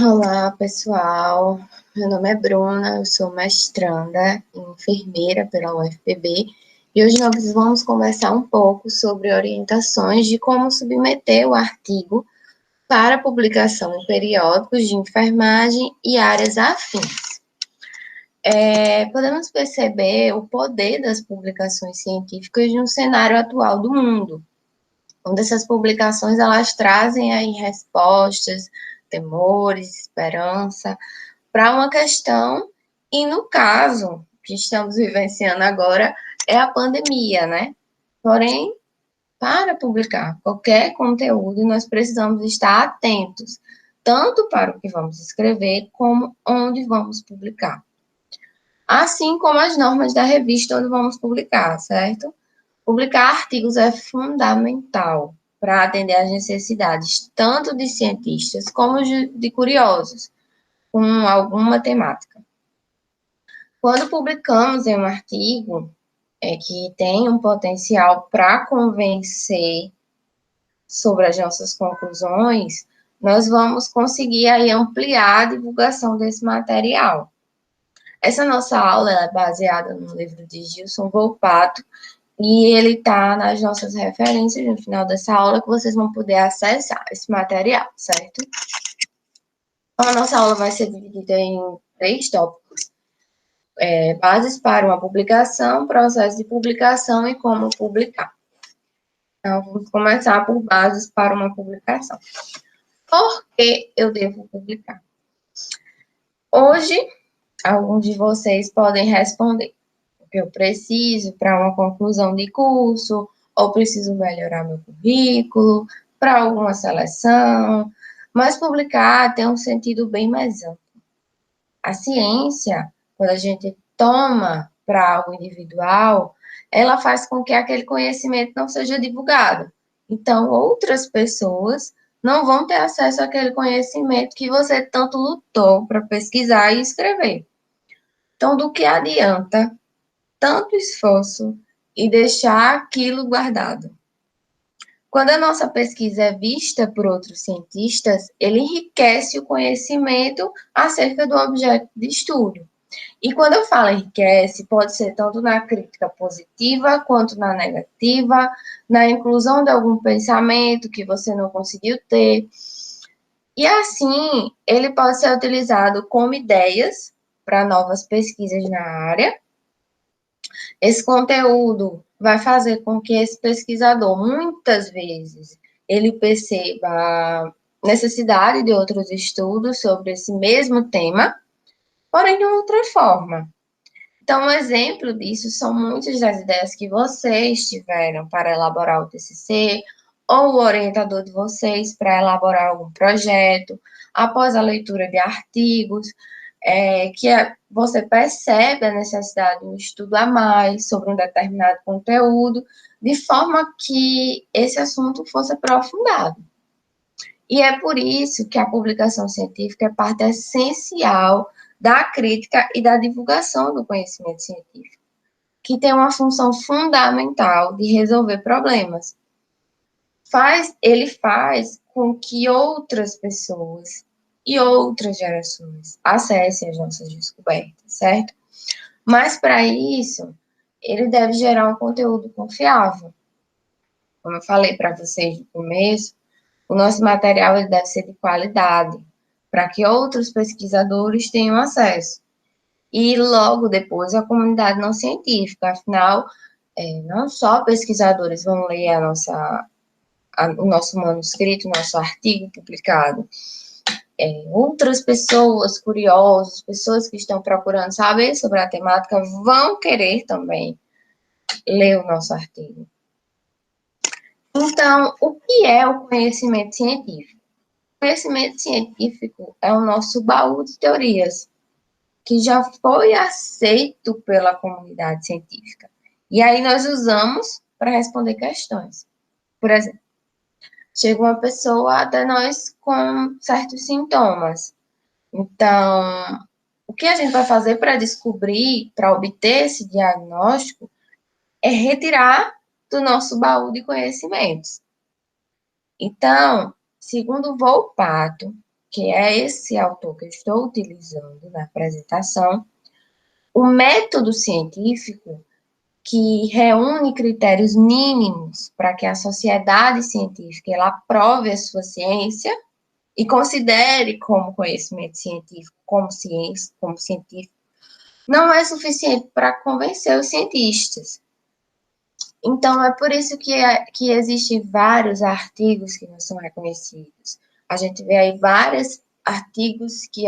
Olá, pessoal. Meu nome é Bruna, eu sou mestranda em enfermeira pela UFPB e hoje nós vamos conversar um pouco sobre orientações de como submeter o artigo para publicação em periódicos de enfermagem e áreas afins. Podemos perceber o poder das publicações científicas no cenário atual do mundo, onde essas publicações elas trazem aí respostas, temores, esperança para uma questão, e no caso que estamos vivenciando agora é a pandemia, né? Porém, para publicar qualquer conteúdo, nós precisamos estar atentos, tanto para o que vamos escrever, como onde vamos publicar. Assim como as normas da revista onde vamos publicar, certo? Publicar artigos é fundamental para atender às necessidades tanto de cientistas como de curiosos com alguma temática. Quando publicamos em um artigo que tem um potencial para convencer sobre as nossas conclusões, nós vamos conseguir aí ampliar a divulgação desse material. Essa nossa aula é baseada no livro de Gilson Volpato, e ele está nas nossas referências no final dessa aula, que vocês vão poder acessar esse material, certo? Então, a nossa aula vai ser dividida em 3 tópicos. Bases para uma publicação, processo de publicação e como publicar. Então, vamos começar por bases para uma publicação. Por que eu devo publicar? Hoje, alguns de vocês podem responder. Porque eu preciso para uma conclusão de curso, ou preciso melhorar meu currículo, para alguma seleção, mas publicar tem um sentido bem mais amplo. A ciência, quando a gente toma para algo individual, ela faz com que aquele conhecimento não seja divulgado. Então, outras pessoas não vão ter acesso àquele conhecimento que você tanto lutou para pesquisar e escrever. Então, do que adianta tanto esforço e deixar aquilo guardado? Quando a nossa pesquisa é vista por outros cientistas, ele enriquece o conhecimento acerca do objeto de estudo. E quando eu falo enriquece, pode ser tanto na crítica positiva quanto na negativa, na inclusão de algum pensamento que você não conseguiu ter. E assim, ele pode ser utilizado como ideias para novas pesquisas na área. Esse conteúdo vai fazer com que esse pesquisador, muitas vezes, ele perceba a necessidade de outros estudos sobre esse mesmo tema, porém de outra forma. Então, um exemplo disso são muitas das ideias que vocês tiveram para elaborar o TCC, ou o orientador de vocês para elaborar algum projeto, após a leitura de artigos, você percebe a necessidade de um estudo a mais sobre um determinado conteúdo, de forma que esse assunto fosse aprofundado. E é por isso que a publicação científica é parte essencial da crítica e da divulgação do conhecimento científico, que tem uma função fundamental de resolver problemas. Ele faz com que outras pessoas e outras gerações acessem as nossas descobertas, certo? Mas para isso, ele deve gerar um conteúdo confiável. Como eu falei para vocês no começo, o nosso material ele deve ser de qualidade, para que outros pesquisadores tenham acesso. E logo depois a comunidade não científica, afinal, não só pesquisadores vão ler o nosso manuscrito, o nosso artigo publicado. Outras pessoas curiosas, pessoas que estão procurando saber sobre a temática, vão querer também ler o nosso artigo. Então, o que é o conhecimento científico? O conhecimento científico é o nosso baú de teorias, que já foi aceito pela comunidade científica. E aí nós usamos para responder questões. Por exemplo, chega uma pessoa até nós com certos sintomas. Então, o que a gente vai fazer para descobrir, para obter esse diagnóstico, é retirar do nosso baú de conhecimentos. Então, segundo Volpato, que é esse autor que eu estou utilizando na apresentação, o método científico que reúne critérios mínimos para que a sociedade científica ela aprove a sua ciência e considere como conhecimento científico, como ciência, como científico, não é suficiente para convencer os cientistas. Então, é por isso que existem vários artigos que não são reconhecidos. A gente vê aí vários artigos que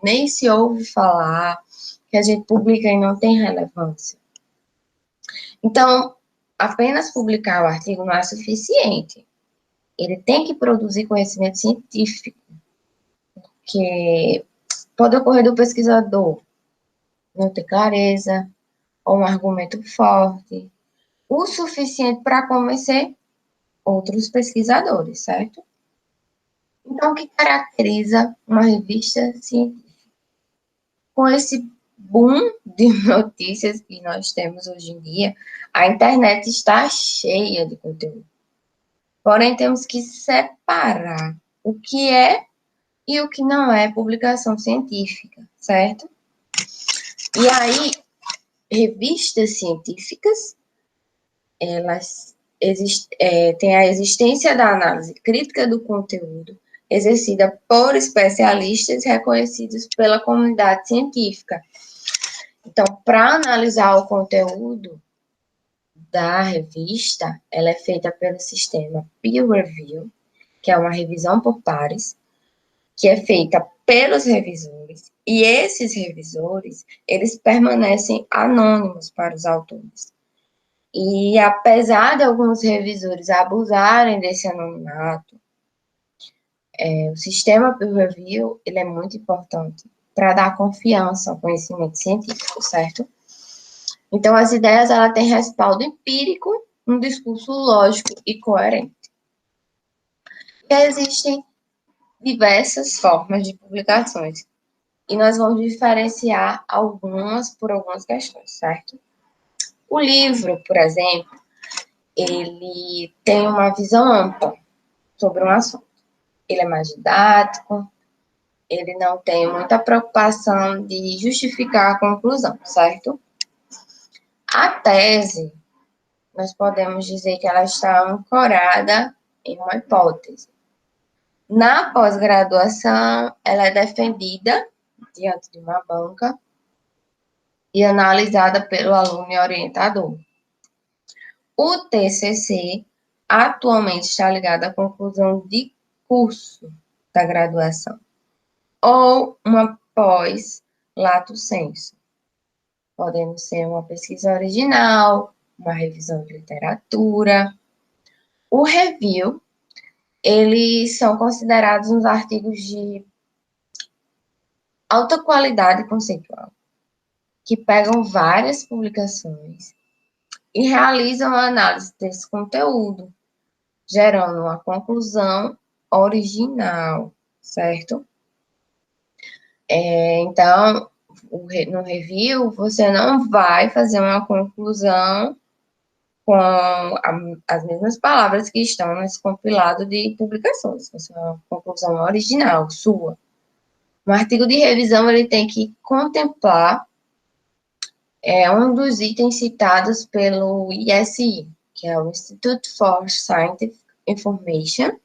nem se ouve falar, que a gente publica e não tem relevância. Então, apenas publicar o artigo não é suficiente. Ele tem que produzir conhecimento científico, que pode ocorrer do pesquisador não ter clareza, ou um argumento forte, o suficiente para convencer outros pesquisadores, certo? Então, o que caracteriza uma revista científica? Com esse boom de notícias que nós temos hoje em dia, a internet está cheia de conteúdo. Porém, temos que separar o que é e o que não é publicação científica, certo? E aí, revistas científicas, elas têm a existência da análise crítica do conteúdo, exercida por especialistas reconhecidos pela comunidade científica. Então, para analisar o conteúdo da revista, ela é feita pelo sistema peer review, que é uma revisão por pares, que é feita pelos revisores, e esses revisores, eles permanecem anônimos para os autores. E apesar de alguns revisores abusarem desse anonimato, o sistema peer review, ele é muito importante para dar confiança ao conhecimento científico, certo? Então, as ideias, ela têm respaldo empírico, um discurso lógico e coerente. E existem diversas formas de publicações, e nós vamos diferenciar algumas por algumas questões, certo? O livro, por exemplo, ele tem uma visão ampla sobre um assunto. Ele é mais didático, ele não tem muita preocupação de justificar a conclusão, certo? A tese, nós podemos dizer que ela está ancorada em uma hipótese. Na pós-graduação, ela é defendida diante de uma banca e analisada pelo aluno e orientador. O TCC atualmente está ligado à conclusão de curso da graduação ou uma pós-lato sensu. Podemos ser uma pesquisa original, uma revisão de literatura. O review, eles são considerados uns artigos de alta qualidade conceitual, que pegam várias publicações e realizam a análise desse conteúdo, gerando uma conclusão original, certo? Então, no review, você não vai fazer uma conclusão com as mesmas palavras que estão nesse compilado de publicações. Essa é uma conclusão original, sua. Um artigo de revisão, ele tem que contemplar um dos itens citados pelo ISI, que é o Institute for Scientific Information,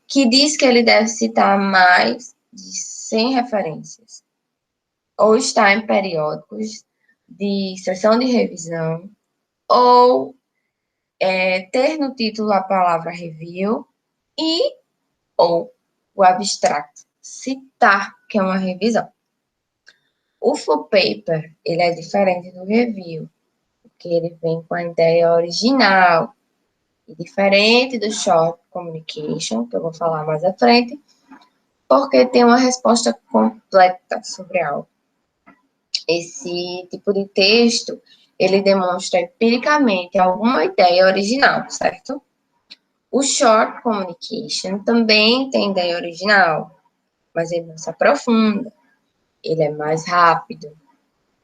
que diz que ele deve citar mais de 100 referências, ou estar em periódicos de sessão de revisão, ou ter no título a palavra review e ou o abstract, citar que é uma revisão. O full paper, ele é diferente do review, porque ele vem com a ideia original, e diferente do short communication, que eu vou falar mais à frente, porque tem uma resposta completa sobre algo. Esse tipo de texto, ele demonstra empiricamente alguma ideia original, certo? O short communication também tem ideia original, mas ele não se aprofunda, ele é mais rápido,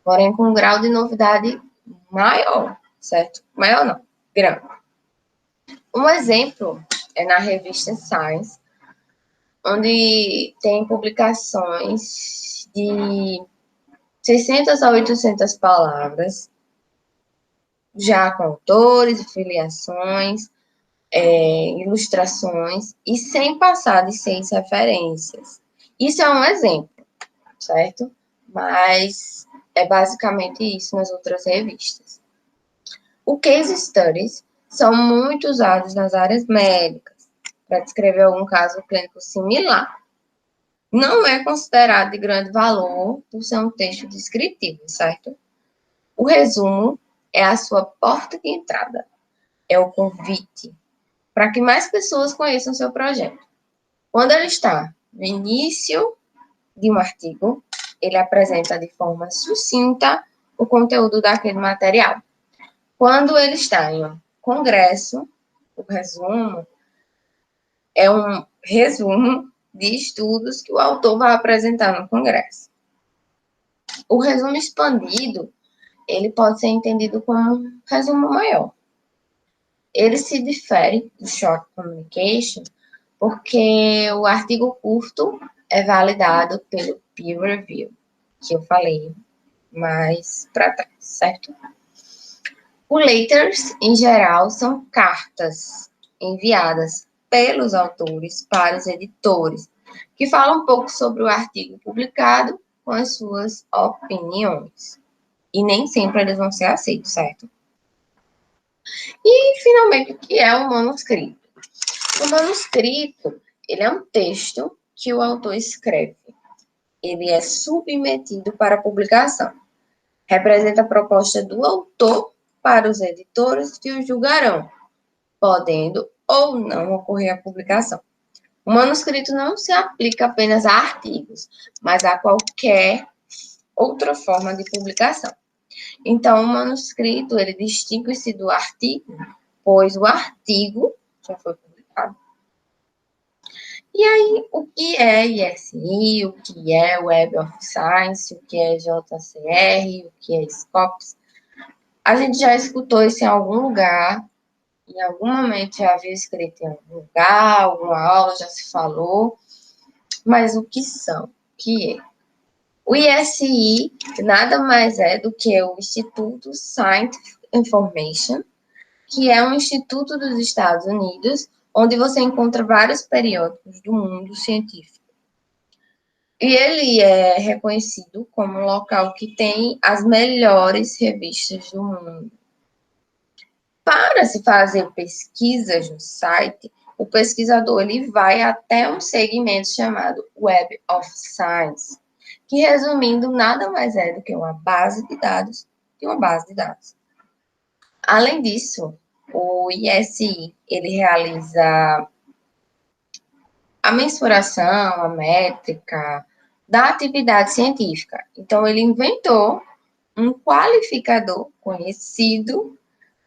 porém com um grau de novidade maior, certo? Maior não, grande. Um exemplo é na revista Science, onde tem publicações de 600 a 800 palavras, já com autores, filiações, ilustrações, e sem passar de 6 referências. Isso é um exemplo, certo? Mas é basicamente isso nas outras revistas. O case studies são muito usados nas áreas médicas para descrever algum caso clínico similar. Não é considerado de grande valor por ser um texto descritivo, certo? O resumo é a sua porta de entrada, é o convite para que mais pessoas conheçam seu projeto. Quando ele está no início de um artigo, ele apresenta de forma sucinta o conteúdo daquele material. Quando ele está em um congresso, o resumo é um resumo de estudos que o autor vai apresentar no congresso. O resumo expandido, ele pode ser entendido como um resumo maior. Ele se difere do short communication porque o artigo curto é validado pelo peer review, que eu falei mais para trás, certo? O letters, em geral, são cartas enviadas pelos autores para os editores, que falam um pouco sobre o artigo publicado com as suas opiniões. E nem sempre eles vão ser aceitos, certo? E, finalmente, o que é o manuscrito? O manuscrito, ele é um texto que o autor escreve. Ele é submetido para publicação. Representa a proposta do autor para os editores que o julgarão, podendo ou não ocorrer a publicação. O manuscrito não se aplica apenas a artigos, mas a qualquer outra forma de publicação. Então, o manuscrito, ele distingue-se do artigo, pois o artigo já foi publicado. E aí, o que é ISI, o que é Web of Science, o que é JCR, o que é Scopus? A gente já escutou isso em algum lugar, em algum momento já viu escrito em algum lugar, alguma aula já se falou, mas o que são? O que é? O ISI nada mais é do que o Instituto Scientific Information, que é um instituto dos Estados Unidos, onde você encontra vários periódicos do mundo científico. E ele é reconhecido como um local que tem as melhores revistas do mundo. Para se fazer pesquisas no site, o pesquisador ele vai até um segmento chamado Web of Science, que, resumindo, nada mais é do que uma base de dados de uma base de dados. Além disso, o ISI ele realiza a mensuração, a métrica da atividade científica. Então, ele inventou um qualificador conhecido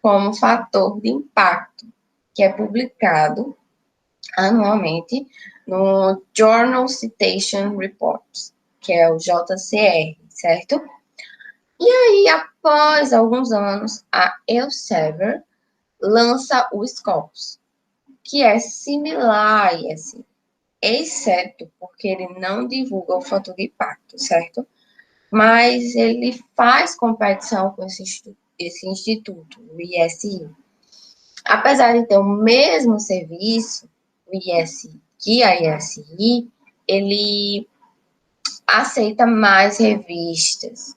como fator de impacto, que é publicado anualmente no Journal Citation Reports, que é o JCR, certo? E aí, após alguns anos, a Elsevier lança o Scopus, que é similar a esse, exceto porque ele não divulga o fator de impacto, certo? Mas ele faz competição com esse instituto, o ISI. Apesar de ter o mesmo serviço, o ISI que a ISI, ele aceita mais revistas.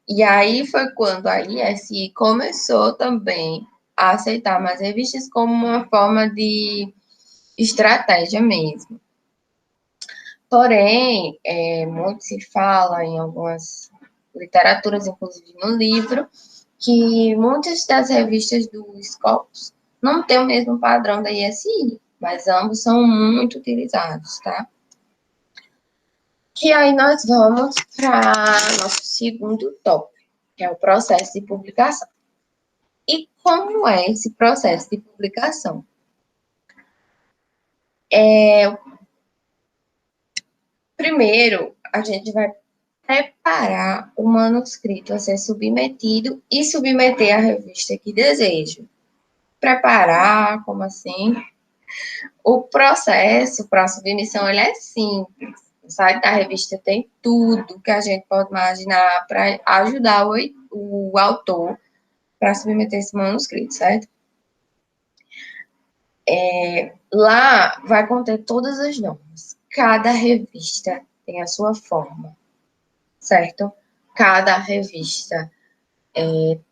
E aí foi quando a ISI começou também a aceitar mais revistas como uma forma de estratégia mesmo. Porém, muito se fala em algumas literaturas, inclusive no livro, que muitas das revistas do Scopus não têm o mesmo padrão da ISI, mas ambos são muito utilizados, tá? E aí nós vamos para nosso segundo tópico, que é o processo de publicação. E como é esse processo de publicação? Primeiro, a gente vai preparar o manuscrito a ser submetido e submeter à revista que desejo. Preparar, como assim? O processo para submissão ele é simples. O site da revista tem tudo que a gente pode imaginar para ajudar o autor para submeter esse manuscrito, certo? Lá vai conter todas as normas. Cada revista tem a sua forma, certo? Cada revista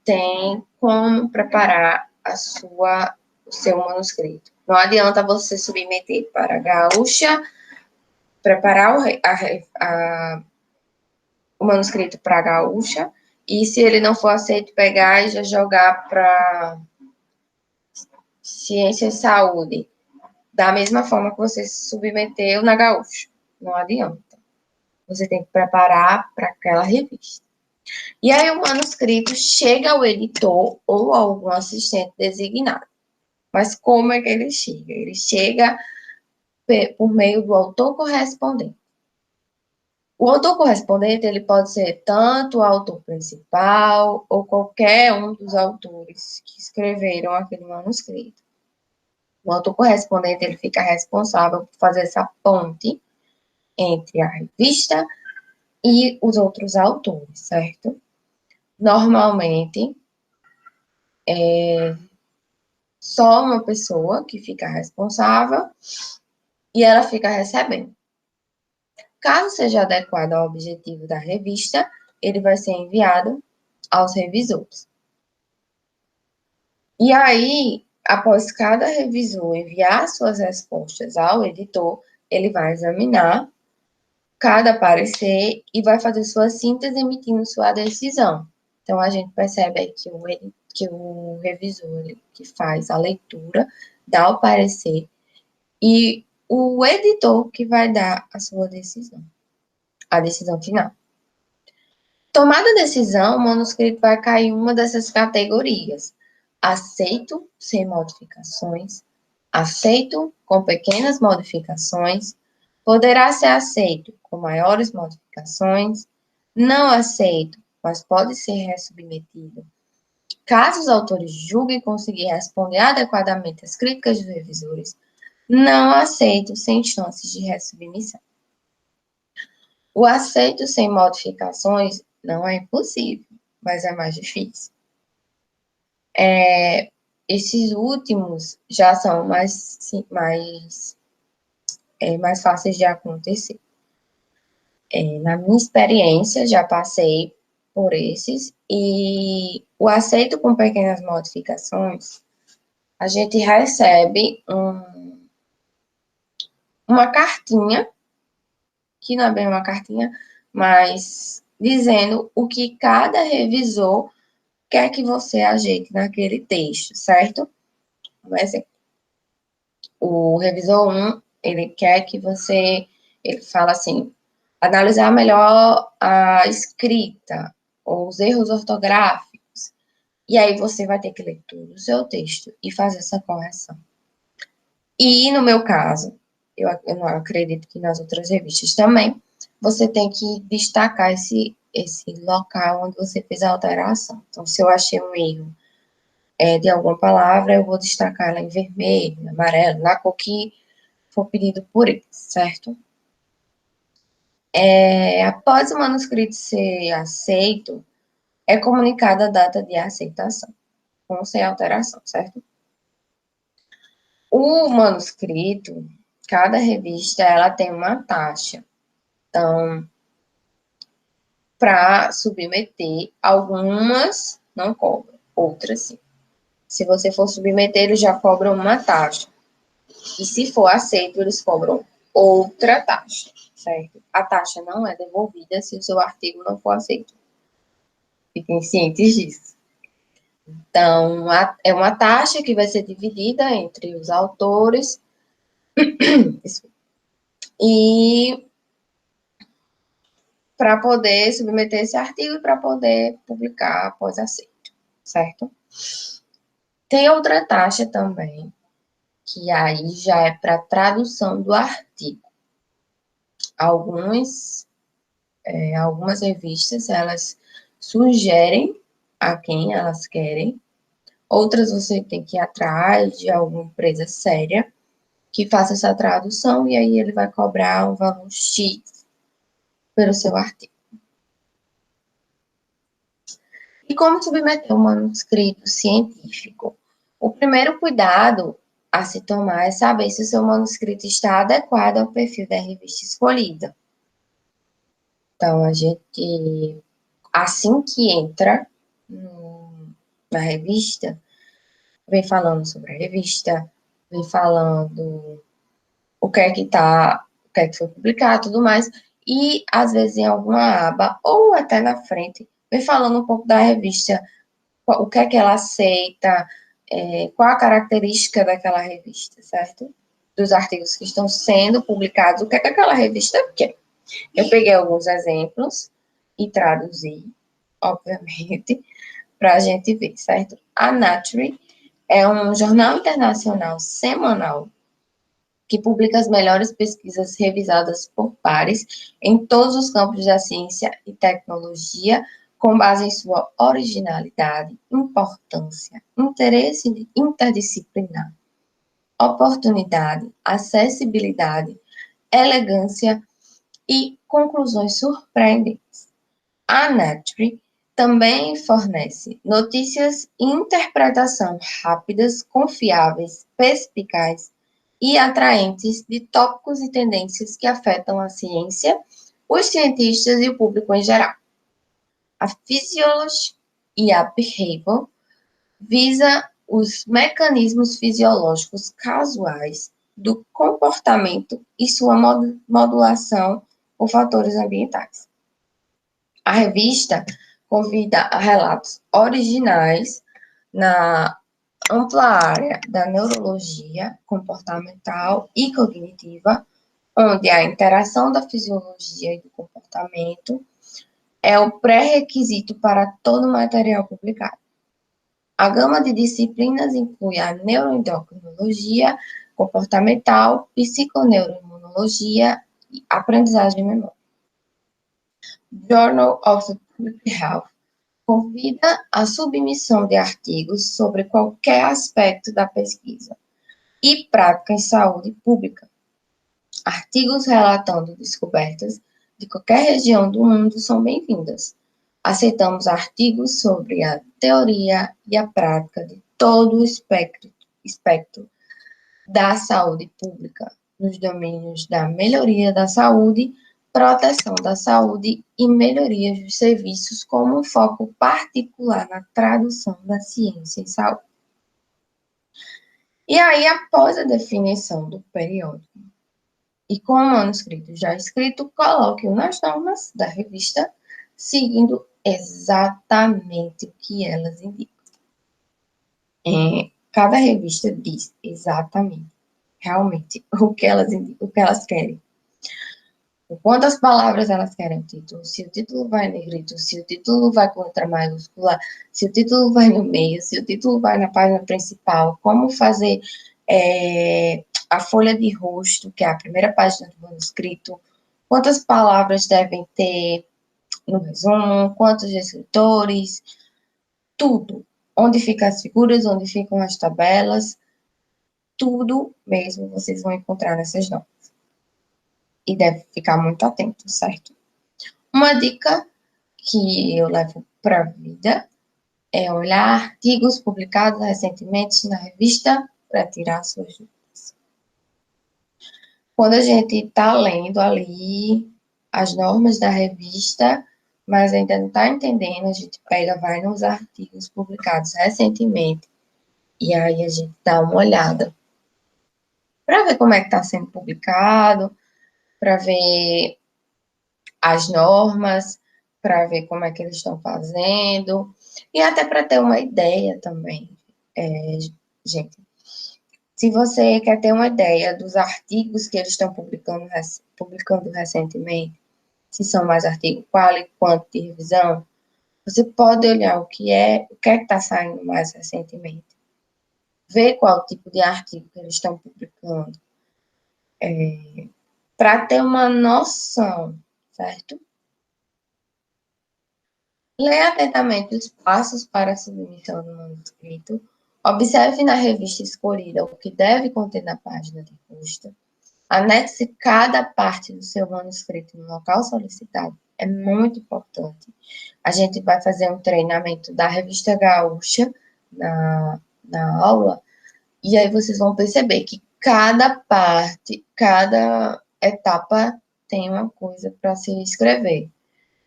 tem como preparar o seu manuscrito. Não adianta você submeter para a Gaúcha, preparar o manuscrito para a Gaúcha, e se ele não for aceito, pegar e já jogar para Ciência e Saúde, da mesma forma que você submeteu na Gaúcha. Não adianta. Você tem que preparar para aquela revista. E aí o manuscrito chega ao editor ou a algum assistente designado. Mas como é que ele chega? Ele chega por meio do autor correspondente. O autor correspondente, ele pode ser tanto o autor principal ou qualquer um dos autores que escreveram aquele manuscrito. O autor correspondente, ele fica responsável por fazer essa ponte entre a revista e os outros autores, certo? Normalmente, só uma pessoa que fica responsável e ela fica recebendo. Caso seja adequado ao objetivo da revista, ele vai ser enviado aos revisores. E aí, após cada revisor enviar suas respostas ao editor, ele vai examinar cada parecer e vai fazer sua síntese emitindo sua decisão. Então, a gente percebe aí que o revisor ele, que faz a leitura, dá o parecer, e o editor que vai dar a sua decisão, a decisão final. Tomada a decisão, o manuscrito vai cair em uma dessas categorias: aceito sem modificações, aceito com pequenas modificações, poderá ser aceito com maiores modificações, não aceito, mas pode ser ressubmetido. Caso os autores julguem conseguir responder adequadamente às críticas dos revisores, não aceito sem chances de ressubmissão. O aceito sem modificações não é impossível, mas é mais difícil. Esses últimos já são mais fáceis de acontecer. Na minha experiência, já passei por esses, e o aceito com pequenas modificações, a gente recebe uma cartinha, que não é bem uma cartinha, mas dizendo o que cada revisor quer que você ajeite naquele texto, certo? Um exemplo. O revisor 1, ele quer que você, ele fala assim, analisar melhor a escrita, ou os erros ortográficos, e aí você vai ter que ler todo o seu texto e fazer essa correção. E no meu caso, eu não acredito que nas outras revistas também, você tem que destacar esse local onde você fez a alteração. Então, se eu achei um erro de alguma palavra, eu vou destacar ela em vermelho, amarelo, na cor que for pedido por eles, certo? Após o manuscrito ser aceito, é comunicada a data de aceitação, com ou sem alteração, certo? O manuscrito, cada revista, ela tem uma taxa. Então, para submeter, algumas não cobram, outras sim. Se você for submeter, eles já cobram uma taxa. E se for aceito, eles cobram outra taxa, certo? A taxa não é devolvida se o seu artigo não for aceito. Fiquem cientes disso. Então, é uma taxa que vai ser dividida entre os autores e para poder submeter esse artigo e para poder publicar após aceito, certo? Tem outra taxa também, que aí já é para tradução do artigo. Algumas revistas, elas sugerem a quem elas querem, outras você tem que ir atrás de alguma empresa séria que faça essa tradução, e aí ele vai cobrar um valor X pelo seu artigo. E como submeter um manuscrito científico? O primeiro cuidado a se tomar é saber se o seu manuscrito está adequado ao perfil da revista escolhida. Então, a gente, assim que entra na revista, vem falando sobre a revista, vem falando o que é que tá, o que é que foi publicado, tudo mais, e às vezes em alguma aba, ou até na frente, vem falando um pouco da revista, o que é que ela aceita, qual a característica daquela revista, certo? Dos artigos que estão sendo publicados, o que é que aquela revista quer. Eu peguei alguns exemplos e traduzi, obviamente, para a gente ver, certo? A Nature é um jornal internacional semanal que publica as melhores pesquisas revisadas por pares em todos os campos da ciência e tecnologia, com base em sua originalidade, importância, interesse interdisciplinar, oportunidade, acessibilidade, elegância e conclusões surpreendentes. A Nature também fornece notícias e interpretação rápidas, confiáveis, perspicazes e atraentes de tópicos e tendências que afetam a ciência, os cientistas e o público em geral. A Physiology e a Behavior visa os mecanismos fisiológicos casuais do comportamento e sua modulação por fatores ambientais. A revista convida a relatos originais na ampla área da neurologia comportamental e cognitiva, onde a interação da fisiologia e do comportamento é o pré-requisito para todo o material publicado. A gama de disciplinas inclui a neuroendocrinologia comportamental, psiconeuroimunologia e aprendizagem e memória. Journal of Public Health convida a submissão de artigos sobre qualquer aspecto da pesquisa e prática em saúde pública. Artigos relatando descobertas de qualquer região do mundo são bem-vindas. Aceitamos artigos sobre a teoria e a prática de todo o espectro da saúde pública, nos domínios da melhoria da saúde, proteção da saúde e melhoria dos serviços, como um foco particular na tradução da ciência em saúde. E aí, após a definição do periódico e com o manuscrito já escrito, coloque-o nas normas da revista, seguindo exatamente o que elas indicam. Cada revista diz exatamente, realmente, o que elas querem. Quantas palavras elas querem o título, se o título vai em negrito, se o título vai com letra maiúscula, se o título vai no meio, se o título vai na página principal, como fazer a folha de rosto, que é a primeira página do manuscrito, quantas palavras devem ter no resumo, quantos escritores, tudo. Onde ficam as figuras, onde ficam as tabelas, tudo mesmo vocês vão encontrar nessas notas. E deve ficar muito atento, certo? Uma dica que eu levo para a vida é olhar artigos publicados recentemente na revista para tirar suas dúvidas. Quando a gente está lendo ali as normas da revista, mas ainda não está entendendo, a gente vai nos artigos publicados recentemente e aí a gente dá uma olhada para ver como é que está sendo publicado, para ver as normas, para ver como é que eles estão fazendo, e até para ter uma ideia também, gente. Se você quer ter uma ideia dos artigos que eles estão publicando recentemente, se são mais artigos qual e quanto de revisão, você pode olhar o que é que está saindo mais recentemente. Ver qual tipo de artigo que eles estão publicando. Para ter uma noção, certo? Leia atentamente os passos para a submissão do manuscrito, Observe na revista escolhida o que deve conter na página de custa. Anexe cada parte do seu manuscrito no local solicitado. É muito importante. A gente vai fazer um treinamento da Revista Gaúcha na aula, e aí vocês vão perceber que cada parte, cada etapa tem uma coisa para se escrever.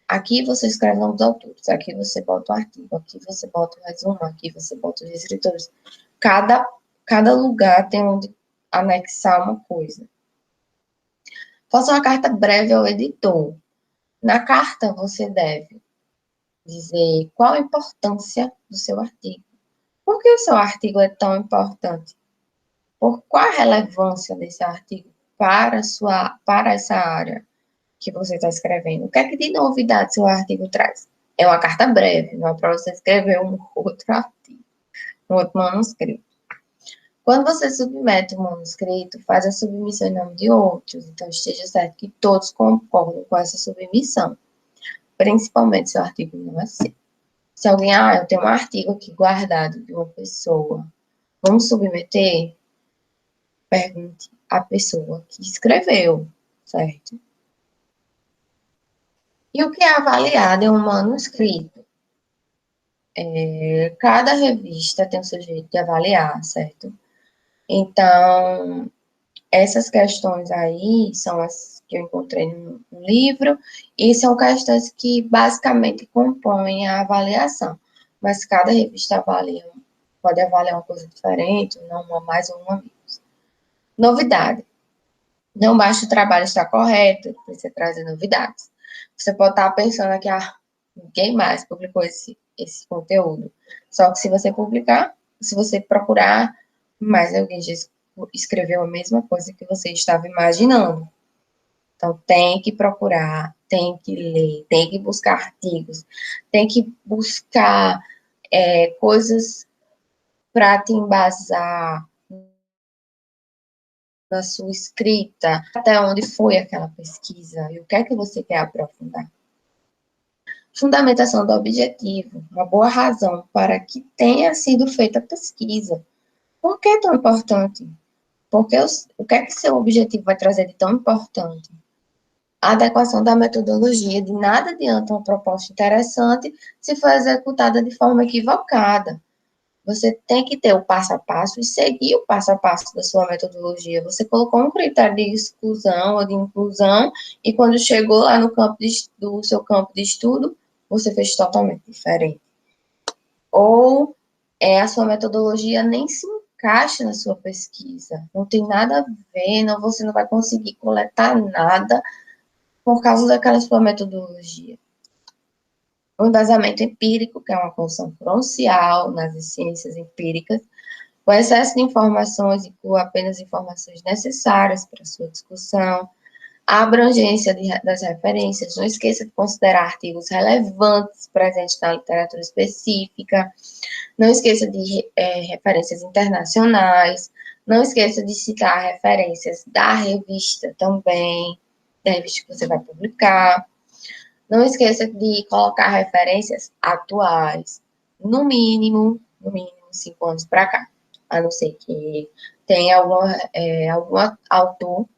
Aqui você escreve o nome dos autores, aqui você bota o artigo, aqui você bota o resumo, aqui você bota os escritores. Cada lugar tem onde anexar uma coisa. Faça uma carta breve ao editor. Na carta, você deve dizer qual a importância do seu artigo. Por que o seu artigo é tão importante? Por qual a relevância desse artigo para essa área que você está escrevendo? O que é que de novidade seu artigo traz? É uma carta breve, não é para você escrever um outro artigo, um outro manuscrito. Quando você submete o manuscrito, faz a submissão em nome de outros, então esteja certo que todos concordam com essa submissão, principalmente se o artigo não é seu. Se alguém, eu tenho um artigo aqui guardado de uma pessoa, vamos submeter? Pergunte à pessoa que escreveu, certo? E o que é avaliado em um manuscrito? Cada revista tem o seu jeito de avaliar, certo? Então, essas questões aí são as que eu encontrei no livro, e são questões que basicamente compõem a avaliação. Mas cada revista pode avaliar uma coisa diferente, não uma mais ou uma menos. Novidade. Não basta o trabalho estar correto, precisa trazer novidades. Você pode estar pensando aqui, ninguém mais publicou esse conteúdo. Só que se você publicar, se você procurar, mais alguém já escreveu a mesma coisa que você estava imaginando. Então, tem que procurar, tem que ler, tem que buscar artigos, tem que buscar coisas para te embasar na sua escrita, até onde foi aquela pesquisa e o que é que você quer aprofundar. Fundamentação do objetivo, uma boa razão para que tenha sido feita a pesquisa. Por que é tão importante? Porque o que é que seu objetivo vai trazer de tão importante? A adequação da metodologia. De nada adianta uma proposta interessante se for executada de forma equivocada. Você tem que ter o passo a passo e seguir o passo a passo da sua metodologia. Você colocou um critério de exclusão ou de inclusão, e quando chegou lá no do seu campo de estudo, você fez totalmente diferente. Ou a sua metodologia nem se encaixa na sua pesquisa. Não tem nada a ver, você não vai conseguir coletar nada por causa daquela sua metodologia. O embasamento empírico, que é uma construção crucial nas ciências empíricas. O excesso de informações inclui apenas informações necessárias para a sua discussão. A abrangência das referências. Não esqueça de considerar artigos relevantes presentes na literatura específica. Não esqueça de referências internacionais. Não esqueça de citar referências da revista também, da revista que você vai publicar. Não esqueça de colocar referências atuais, no mínimo 5 anos para cá, a não ser que tenha algum autor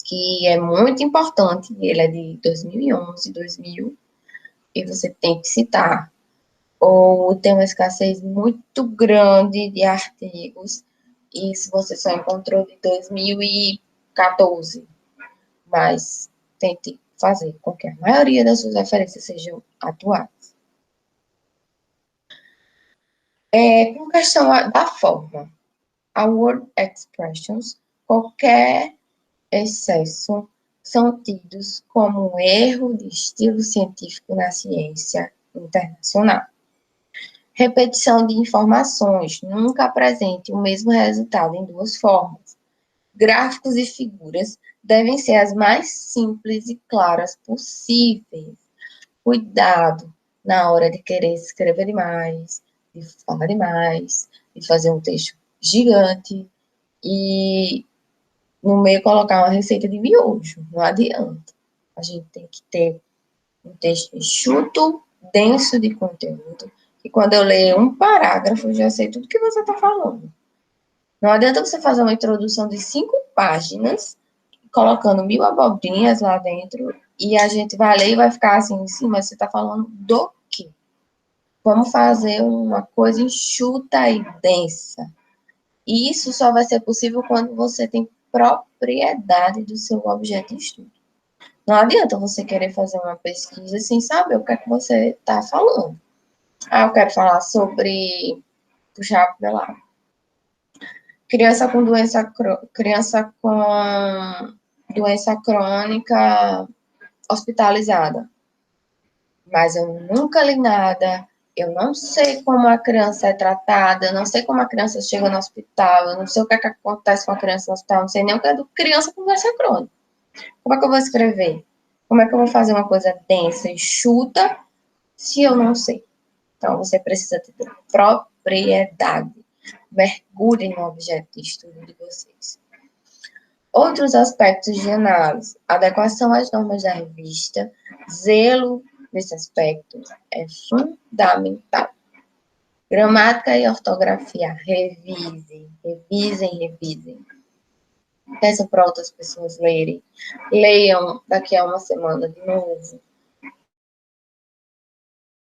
que é muito importante, ele é de 2011, 2000, e você tem que citar. Ou tem uma escassez muito grande de artigos, e se você só encontrou de 2014, mas tente fazer com que a maioria das suas referências sejam atuais. Com questão da forma, a word expressions, qualquer excesso são tidos como um erro de estilo científico na ciência internacional. Repetição de informações, nunca apresente o mesmo resultado em duas formas. Gráficos e figuras devem ser as mais simples e claras possíveis. Cuidado na hora de querer escrever demais, de falar demais, de fazer um texto gigante e no meio colocar uma receita de miojo. Não adianta. A gente tem que ter um texto enxuto, denso de conteúdo, que quando eu leio um parágrafo, eu já sei tudo que você está falando. Não adianta você fazer uma introdução de 5 páginas, colocando 1000 abobrinhas lá dentro, e a gente vai ler e vai ficar assim, sim, mas você está falando do quê? Vamos fazer uma coisa enxuta e densa. E isso só vai ser possível quando você tem propriedade do seu objeto de estudo. Não adianta você querer fazer uma pesquisa sem saber o que é que você está falando. Ah, eu quero falar sobre puxar pela criança com doença crônica hospitalizada. Mas eu nunca li nada, eu não sei como a criança é tratada, eu não sei como a criança chega no hospital, eu não sei o que, é que acontece com a criança no hospital, eu não sei nem o que é do criança com doença crônica. Como é que eu vou escrever? Como é que eu vou fazer uma coisa densa e chuta se eu não sei? Então, você precisa ter propriedade. Mergulhe no objeto de estudo de vocês. Outros aspectos de análise: adequação às normas da revista, zelo nesse aspecto é fundamental. Gramática e ortografia, revisem, revisem, revisem. Peçam para outras pessoas lerem. Leiam daqui a uma semana de novo.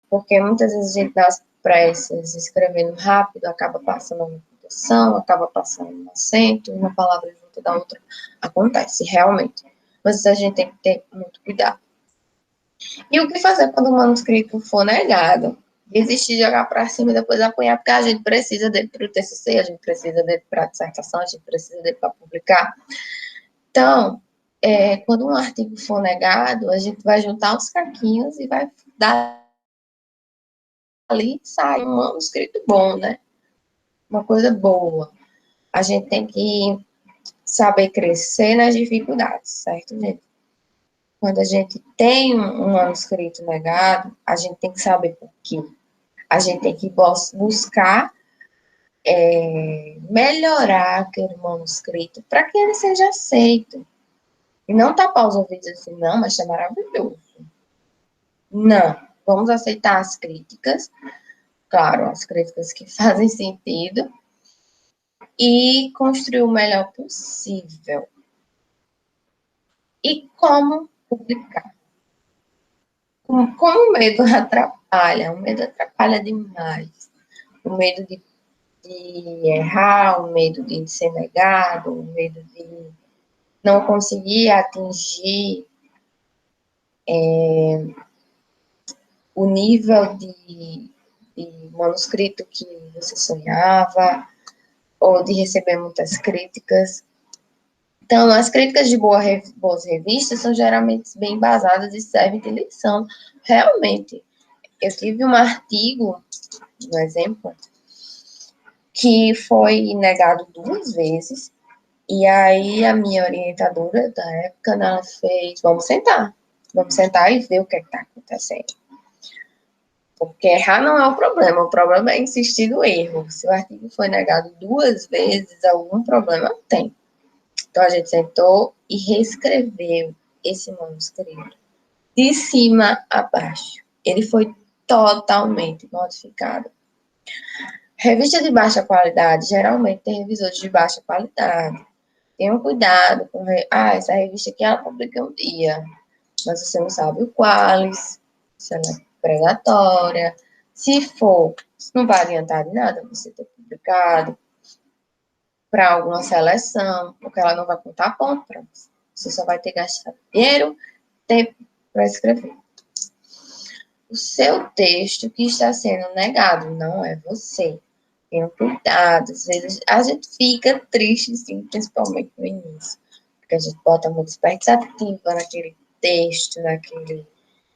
Porque muitas vezes a gente dá as pressas, escrevendo rápido, acaba passando uma pontuação, acaba passando um acento, uma palavra junto da outra. Acontece, realmente. Mas a gente tem que ter muito cuidado. E o que fazer quando o manuscrito for negado? Desistir de jogar para cima e depois apanhar, porque a gente precisa dele para o TCC, a gente precisa dele para a dissertação, a gente precisa dele para publicar. Então, quando um artigo for negado, a gente vai juntar os caquinhos e vai dar ali sai um manuscrito bom, né? Uma coisa boa. A gente tem que saber crescer nas dificuldades, certo, gente? Quando a gente tem um manuscrito negado, a gente tem que saber por quê. A gente tem que buscar melhorar aquele manuscrito para que ele seja aceito. E não tapar os ouvidos assim, não, mas é maravilhoso. Não, vamos aceitar as críticas, claro, as críticas que fazem sentido, e construir o melhor possível. E como publicar? Como o medo atrapalha demais. O medo de errar, o medo de ser negado, o medo de não conseguir atingir o nível de manuscrito que você sonhava, ou de receber muitas críticas. Então, as críticas de boas revistas são geralmente bem embasadas e servem de lição. Realmente, eu tive um artigo, um exemplo, que foi negado 2 vezes, e aí a minha orientadora da época, ela fez, vamos sentar e ver o que está acontecendo. Porque errar não é o problema é insistir no erro. Se o artigo foi negado 2 vezes, algum problema tem. Então, a gente sentou e reescreveu esse manuscrito de cima a baixo. Ele foi totalmente modificado. Revista de baixa qualidade, geralmente tem revisores de baixa qualidade. Tenham cuidado com... essa revista aqui ela publica um dia, mas você não sabe o qualis, se ela é predatória. Se for, não vai adiantar de nada você ter publicado para alguma seleção, porque ela não vai contar ponto para você. Você só vai ter gastado dinheiro, tempo para escrever. O seu texto que está sendo negado, não é você. Tenha cuidado. Às vezes a gente fica triste, sim, principalmente no início, porque a gente bota muita expectativa naquele texto, naquele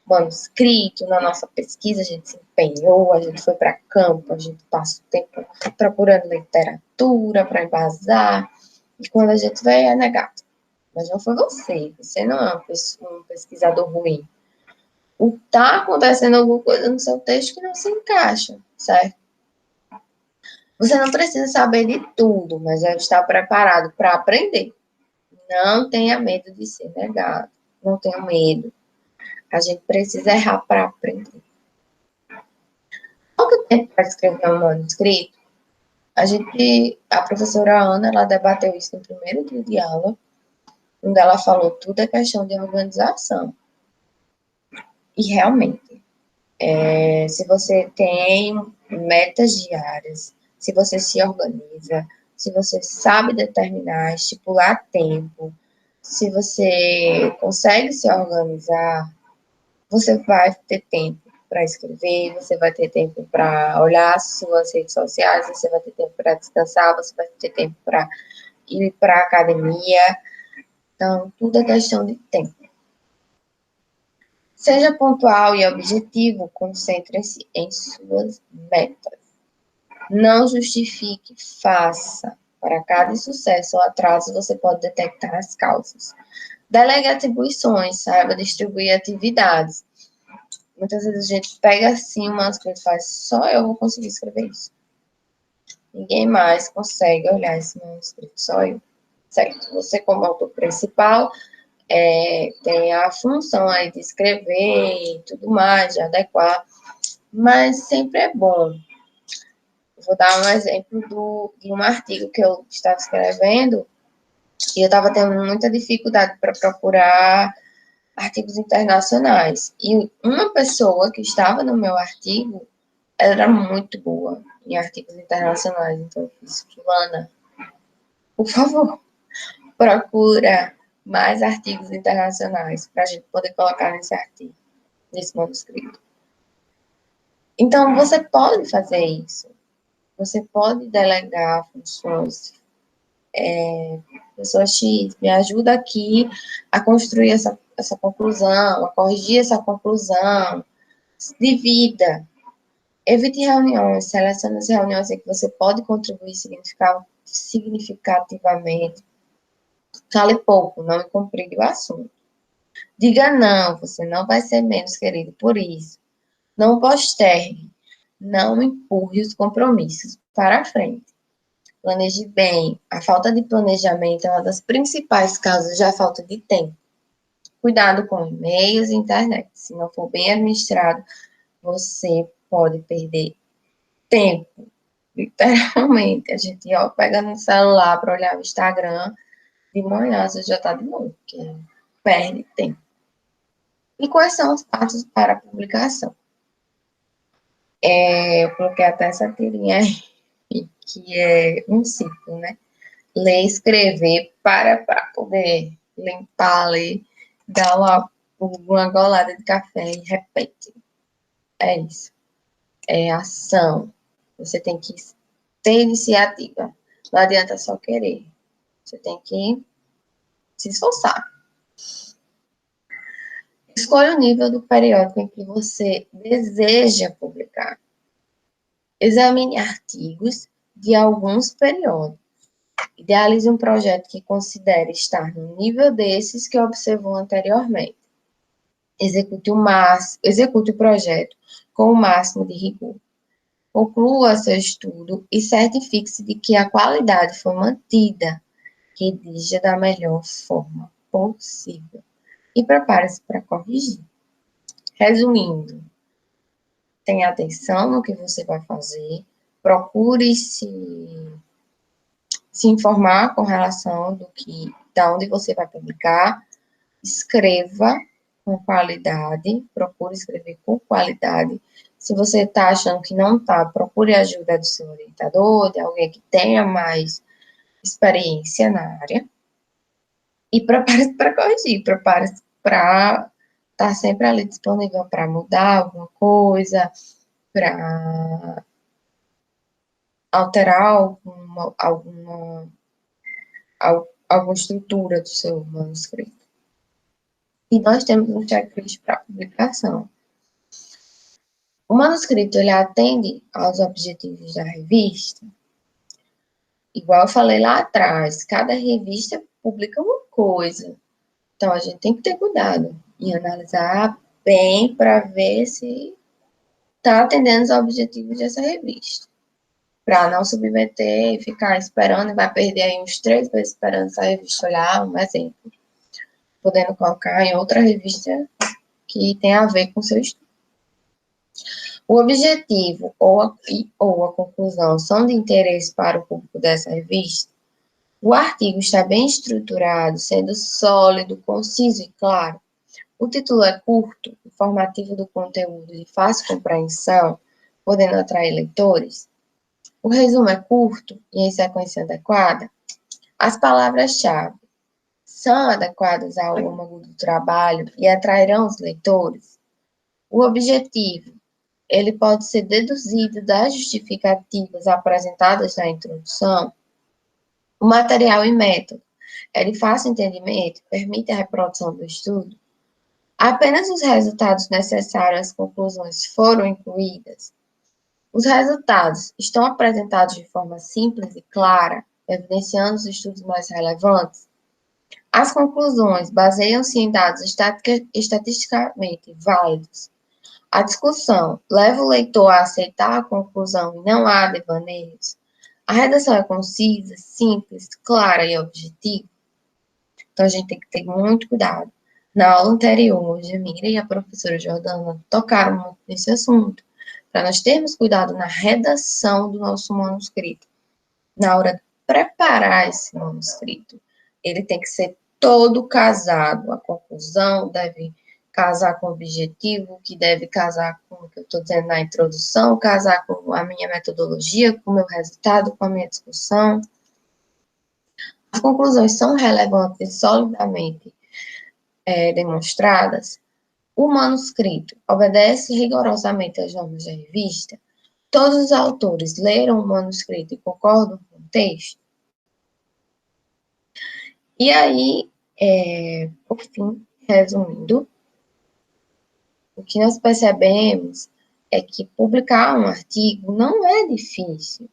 manuscrito, na nossa pesquisa, a gente se empenhou, a gente foi para campo, a gente passa o tempo procurando literatura para embasar, e quando a gente vê, é negado. Mas não foi você não é um pesquisador ruim. Está acontecendo alguma coisa no seu texto que não se encaixa, certo? Você não precisa saber de tudo, mas deve estar preparado para aprender. Não tenha medo de ser negado. Não tenha medo. A gente precisa errar para aprender. Pouco tempo para escrever um manuscrito, a professora Ana, ela debateu isso no primeiro dia de aula, onde ela falou tudo é questão de organização. E realmente, se você tem metas diárias, se você se organiza, se você sabe determinar, estipular tempo, se você consegue se organizar, você vai ter tempo para escrever, você vai ter tempo para olhar suas redes sociais, você vai ter tempo para descansar, você vai ter tempo para ir para a academia. Então, tudo é questão de tempo. Seja pontual e objetivo, concentre-se em suas metas. Não justifique, faça. Para cada insucesso ou atraso, você pode detectar as causas. Delegue atribuições, saiba distribuir atividades. Muitas vezes a gente pega assim uma coisas e faz, só eu vou conseguir escrever isso. Ninguém mais consegue olhar esse manuscrito, só eu. Certo? Você, como autor principal, tem a função aí de escrever e tudo mais, de adequar, mas sempre é bom. Vou dar um exemplo de um artigo que eu estava escrevendo e eu estava tendo muita dificuldade para procurar artigos internacionais. E uma pessoa que estava no meu artigo era muito boa em artigos internacionais. Então, eu fiz, Fulana, por favor, procura mais artigos internacionais para a gente poder colocar nesse artigo, nesse manuscrito. Então, você pode fazer isso. Você pode delegar funções. Pessoa X, me ajuda aqui a construir essa conclusão, a corrigir essa conclusão. Divida. Evite reuniões, selecione as reuniões em que você pode contribuir significativamente. Fale pouco, não incomprile o assunto. Diga não, você não vai ser menos querido por isso. Não postergue, não empurre os compromissos para a frente. Planeje bem. A falta de planejamento é uma das principais causas da falta de tempo. Cuidado com e-mails e internet. Se não for bem administrado, você pode perder tempo. Literalmente, a gente pega no celular para olhar o Instagram, de manhã você já está de novo, porque perde tempo. E quais são os passos para a publicação? Eu coloquei até essa tirinha aí, que é um ciclo, né? Ler, escrever, para poder limpar, ler, dar uma golada de café e repete. É isso. É ação. Você tem que ter iniciativa. Não adianta só querer. Você tem que se esforçar. Escolha o nível do periódico em que você deseja publicar. Examine artigos de alguns periódicos. Idealize um projeto que considere estar no nível desses que observou anteriormente. Execute o projeto com o máximo de rigor. Conclua seu estudo e certifique-se de que a qualidade foi mantida. Redija da melhor forma possível. E prepare-se para corrigir. Resumindo, tenha atenção no que você vai fazer, procure se informar com relação da onde você vai publicar, escreva com qualidade, procure escrever com qualidade. Se você está achando que não está, procure a ajuda do seu orientador, de alguém que tenha mais experiência na área. E prepare-se para corrigir, prepare-se para estar sempre ali disponível para mudar alguma coisa, para alterar alguma estrutura do seu manuscrito. E nós temos um checklist para publicação. O manuscrito, ele atende aos objetivos da revista? Igual eu falei lá atrás, cada revista publica uma coisa. Então, a gente tem que ter cuidado e analisar bem para ver se está atendendo os objetivos dessa revista. Para não submeter e ficar esperando, e vai perder aí uns 3 meses esperando essa revista olhar, um exemplo. Podendo colocar em outra revista que tem a ver com o seu estudo. O objetivo ou a conclusão são de interesse para o público dessa revista? O artigo está bem estruturado, sendo sólido, conciso e claro? O título é curto, informativo do conteúdo de fácil compreensão, podendo atrair leitores? O resumo é curto e em sequência adequada? As palavras-chave são adequadas ao âmago do trabalho e atrairão os leitores? O objetivo, ele pode ser deduzido das justificativas apresentadas na introdução? O material e método é de fácil entendimento, permite a reprodução do estudo? Apenas os resultados necessários às conclusões foram incluídas? Os resultados estão apresentados de forma simples e clara, evidenciando os estudos mais relevantes? As conclusões baseiam-se em dados estatisticamente válidos? A discussão leva o leitor a aceitar a conclusão e não há devaneios? A redação é concisa, simples, clara e objetiva? Então, a gente tem que ter muito cuidado. Na aula anterior, Jamira e a professora Jordana tocaram muito nesse assunto, para nós termos cuidado na redação do nosso manuscrito. Na hora de preparar esse manuscrito, ele tem que ser todo casado. A conclusão deve casar com o objetivo, que deve casar com o que eu estou dizendo na introdução, casar com a minha metodologia, com o meu resultado, com a minha discussão. As conclusões são relevantes e solidamente demonstradas. O manuscrito obedece rigorosamente às normas da revista. Todos os autores leram o manuscrito e concordam com o texto. E aí, por fim, resumindo, o que nós percebemos é que publicar um artigo não é difícil,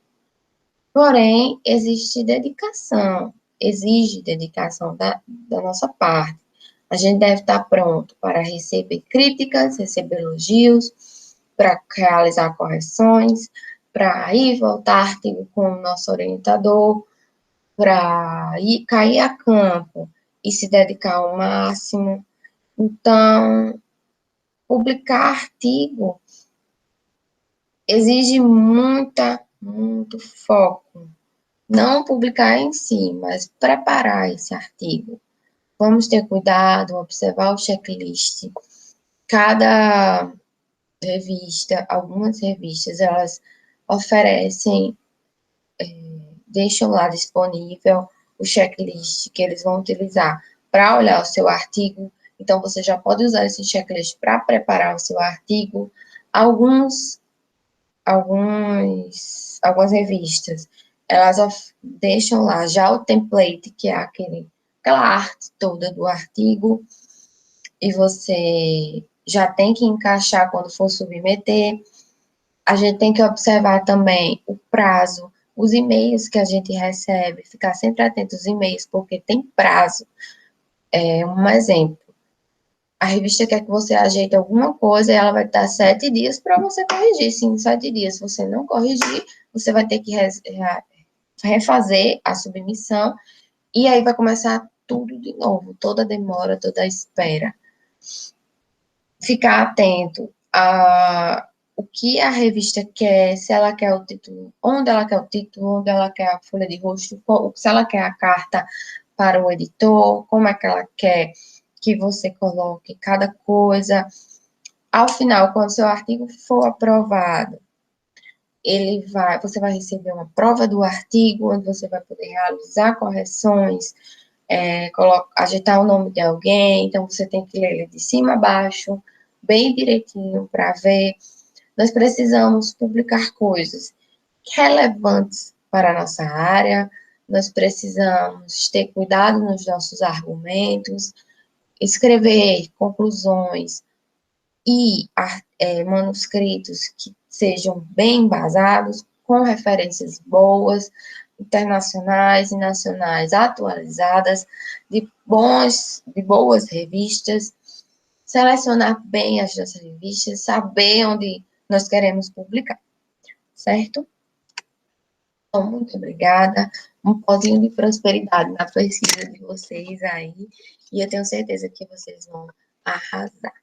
porém, exige dedicação da nossa parte. A gente deve estar pronto para receber críticas, receber elogios, para realizar correções, para ir voltar artigo com o nosso orientador, para ir cair a campo e se dedicar ao máximo. Então, publicar artigo exige muito foco. Não publicar em si, mas preparar esse artigo. Vamos ter cuidado, observar o checklist. Cada revista, algumas revistas, elas oferecem, deixam lá disponível o checklist que eles vão utilizar para olhar o seu artigo. Então, você já pode usar esse checklist para preparar o seu artigo. Algumas revistas, elas deixam lá já o template, que é aquela arte toda do artigo, e você já tem que encaixar quando for submeter. A gente tem que observar também o prazo, os e-mails que a gente recebe, ficar sempre atento aos e-mails, porque tem prazo. Um exemplo, a revista quer que você ajeite alguma coisa e ela vai dar 7 dias para você corrigir. Se em 7 dias você não corrigir, você vai ter que refazer a submissão e aí vai começar tudo de novo, toda a demora, toda a espera. Ficar atento a o que a revista quer, se ela quer o título, onde ela quer o título, onde ela quer a folha de rosto, se ela quer a carta para o editor, como é que ela quer que você coloque cada coisa. Ao final, quando seu artigo for aprovado, você vai receber uma prova do artigo, onde você vai poder realizar correções, ajeitar o nome de alguém, então você tem que ler ele de cima a baixo, bem direitinho, para ver. Nós precisamos publicar coisas relevantes para a nossa área, nós precisamos ter cuidado nos nossos argumentos, escrever conclusões e manuscritos que sejam bem embasados, com referências boas, internacionais e nacionais atualizadas, de boas revistas, selecionar bem as nossas revistas, saber onde nós queremos publicar, certo? Então, muito obrigada, um pozinho de prosperidade na pesquisa de vocês aí, e eu tenho certeza que vocês vão arrasar.